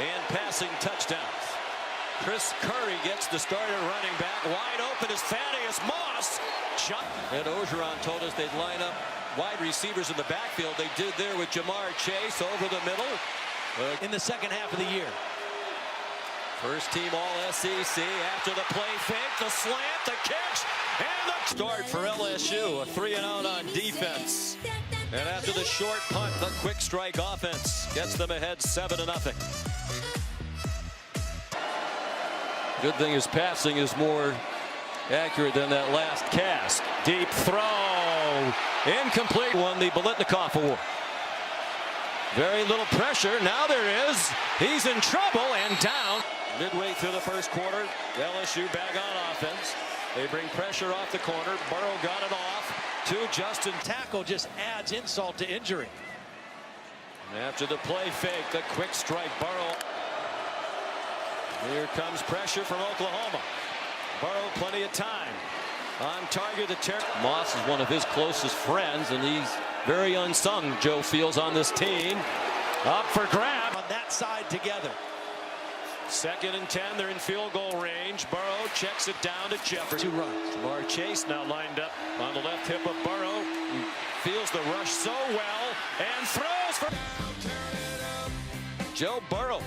and passing touchdowns. Chris Curry gets the starter running back. Wide open is Thaddeus Moss. And Ogeron told us they'd line up wide receivers in the backfield. They did there with Jamar Chase over the middle. In the second half of the year. First team All-SEC after the play fake, the slant, the catch, and the start for LSU. A 3-and-out on defense. And after the short punt, the quick strike offense gets them ahead 7-0. Good thing his passing is more accurate than that last cast. Deep throw. Incomplete. Won the Biletnikoff Award. Very little pressure. Now there is. He's in trouble and down. Midway through the first quarter, LSU back on offense. They bring pressure off the corner. Burrow got it off to Justin. Tackle just adds insult to injury. And after the play fake, the quick strike, Burrow. Here comes pressure from Oklahoma. Burrow, plenty of time. On target to Terry. Moss is one of his closest friends, and he's very unsung, Joe feels, on this team. Up for grab. On that side together. 2nd and 10. They're in field goal range. Burrow checks it down to Jefferson. 2 runs. Jamar Chase now lined up on the left hip of Burrow. He feels the rush so well and throws for Joe Burrow.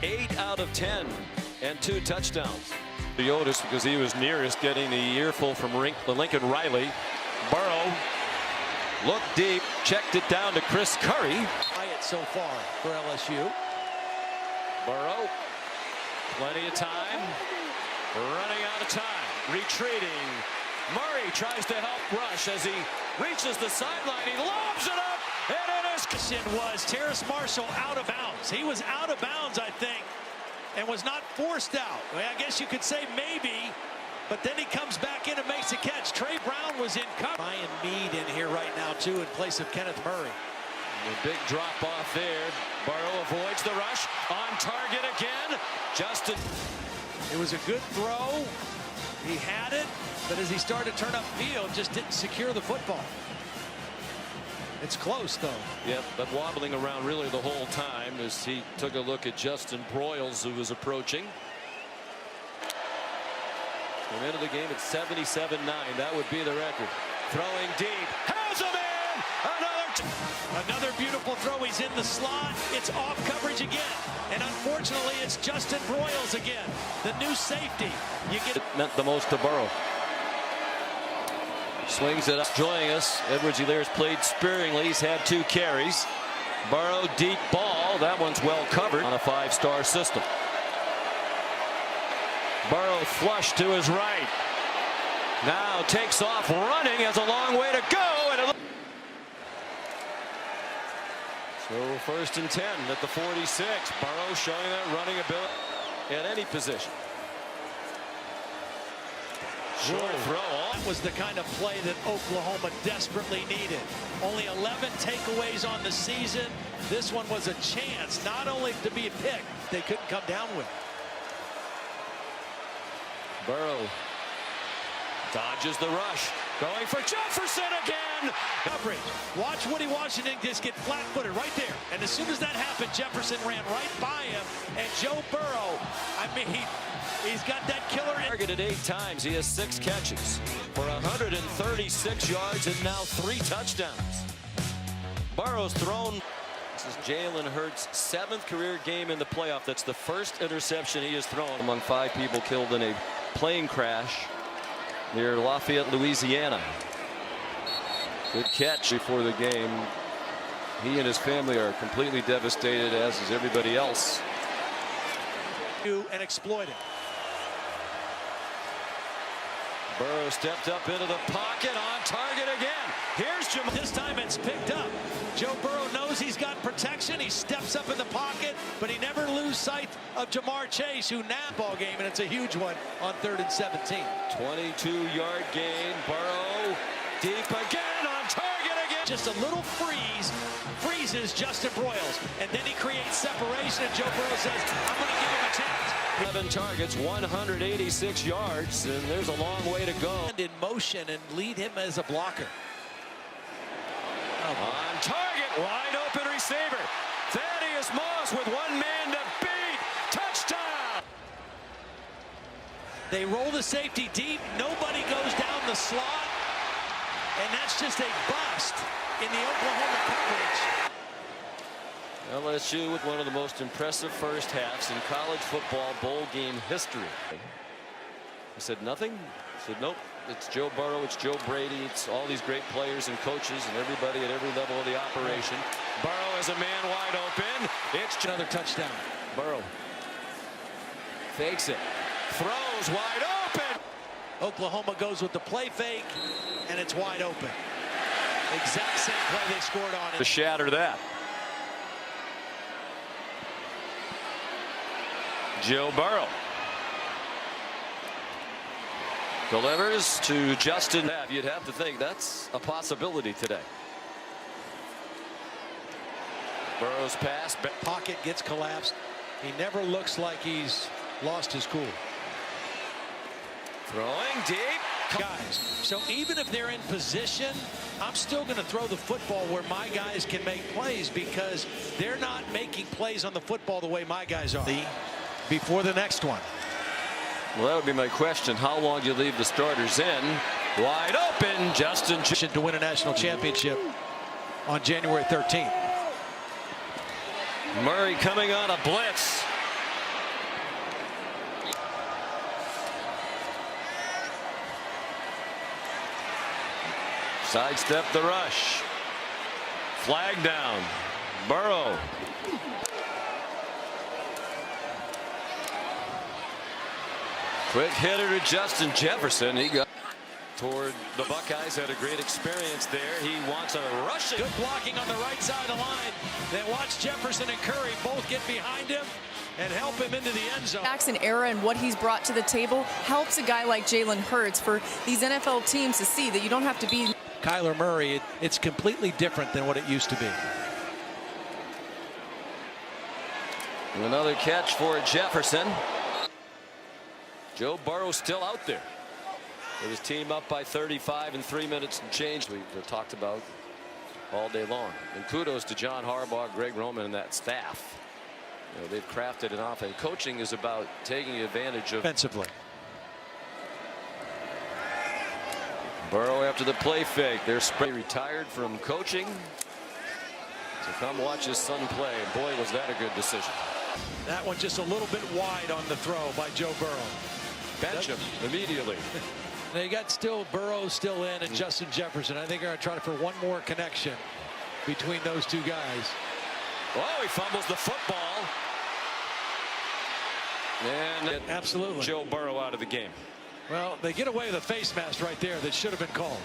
8 out of 10 and 2 touchdowns. The Otis, because he was nearest getting the earful from Lincoln Riley. Burrow looked deep, checked it down to Chris Curry. Quiet so far for LSU. Burrow, plenty of time, running out of time, retreating. Murray tries to help rush as he reaches the sideline. He lobs it up, and it is. Was Terrace Marshall out of bounds? He was out of bounds, I think, and was not forced out. Well, I guess you could say maybe, but then he comes back in and makes a catch. Trey Brown was in cover. Ryan Mead in here right now, too, in place of Kenneth Murray. The big drop off there. Burrow avoids the rush. On target again. Justin. It was a good throw. He had it, but as he started to turn upfield, just didn't secure the football. It's close, though. Yep, but wobbling around really the whole time as he took a look at Justin Broyles, who was approaching. We're into the game at 77-9. That would be the record. Throwing deep. Has him in! Another beautiful throw. He's in the slot. It's off coverage again. And unfortunately, it's Justin Broyles again. The new safety. It meant the most to Burrow. Swings it up. Joining us, Edwards-Hilaire's played sparingly. He's had 2 carries. Burrow, deep ball. That one's well covered on a 5-star system. Burrow flush to his right. Now takes off running. Has a long way to go. So 1st and 10 at the 46. Burrow showing that running ability at any position. Short throw. That was the kind of play that Oklahoma desperately needed. Only 11 takeaways on the season. This one was a chance not only to be picked, they couldn't come down with. Burrow dodges the rush. Going for Jefferson again. Coverage. Watch Woody Washington just get flat-footed right there. And as soon as that happened, Jefferson ran right by him. And Joe Burrow, I mean, he's got that killer. Targeted 8 times. He has 6 catches for 136 yards and now 3 touchdowns. Burrow's thrown. This is Jalen Hurts' 7th career game in the playoff. That's the first interception he has thrown. Among 5 people killed in a plane crash near Lafayette, Louisiana. Good catch before the game. He and his family are completely devastated, as is everybody else. And exploit it. Burrow stepped up into the pocket, on target again. Here's Jamar. This time it's picked up. Joe Burrow knows he's got protection. He steps up in the pocket, but he never loses sight of Jamar Chase, who now ball game, and it's a huge one on 3rd and 17. 22-yard gain. Burrow deep again, on target again. Just a little freezes Justin Broyles, and then he creates separation, and Joe Burrow says, I'm going to give him a chance. 7 targets, 186 yards, and there's a long way to go. And in motion and lead him as a blocker. On target, wide open receiver. Thaddeus Moss Burrows with one man to beat. Touchdown. They roll the safety deep. Nobody goes down the slot. And that's just a bust in the Oklahoma coverage. LSU with one of the most impressive first halves in college football bowl game history. I said nothing. I said nope. It's Joe Burrow, it's Joe Brady, it's all these great players and coaches and everybody at every level of the operation. Burrow has a man wide open. It's Another touchdown. Burrow fakes it, throws wide open. Oklahoma goes with the play fake, and it's wide open. Exact same play they scored on. To shatter that. Joe Burrow delivers to Justin. You'd have to think that's a possibility today. Burrow's pass. Pocket gets collapsed. He never looks like he's lost his cool. Throwing deep. Guys, so even if they're in position, I'm still going to throw the football where my guys can make plays because they're not making plays on the football the way my guys are. Before the next one. Well, that would be my question. How long do you leave the starters in? Wide open, Justin. To win a national championship on January 13th. Murray coming on a blitz. Sidestep the rush. Flag down. Burrow. Quick hitter to Justin Jefferson. He got toward the Buckeyes. Had a great experience there. He wants a rushing. Good blocking on the right side of the line. Then watch Jefferson and Curry both get behind him and help him into the end zone. Jackson era and what he's brought to the table helps a guy like Jalen Hurts for these NFL teams to see that you don't have to be. Kyler Murray, it's completely different than what it used to be. Another catch for Jefferson. Joe Burrow still out there. With his team up by 35 in 3 minutes and change. We've talked about all day long. And kudos to John Harbaugh, Greg Roman, and that staff. You know, they've crafted an offense. Coaching is about taking advantage of. Offensively. Burrow after the play fake. They're retired from coaching to come watch his son play. And boy, was that a good decision. That one just a little bit wide on the throw by Joe Burrow. Bench him immediately. Now you got Burrow still in and Justin Jefferson. I think they're going to try for one more connection between those two guys. Oh, he fumbles the football. And absolutely Joe Burrow out of the game. Well, they get away with a face mask right there that should have been called.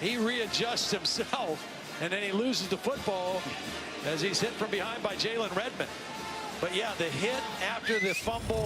He readjusts himself and then he loses the football as he's hit from behind by Jalen Redmond. But yeah, the hit after the fumble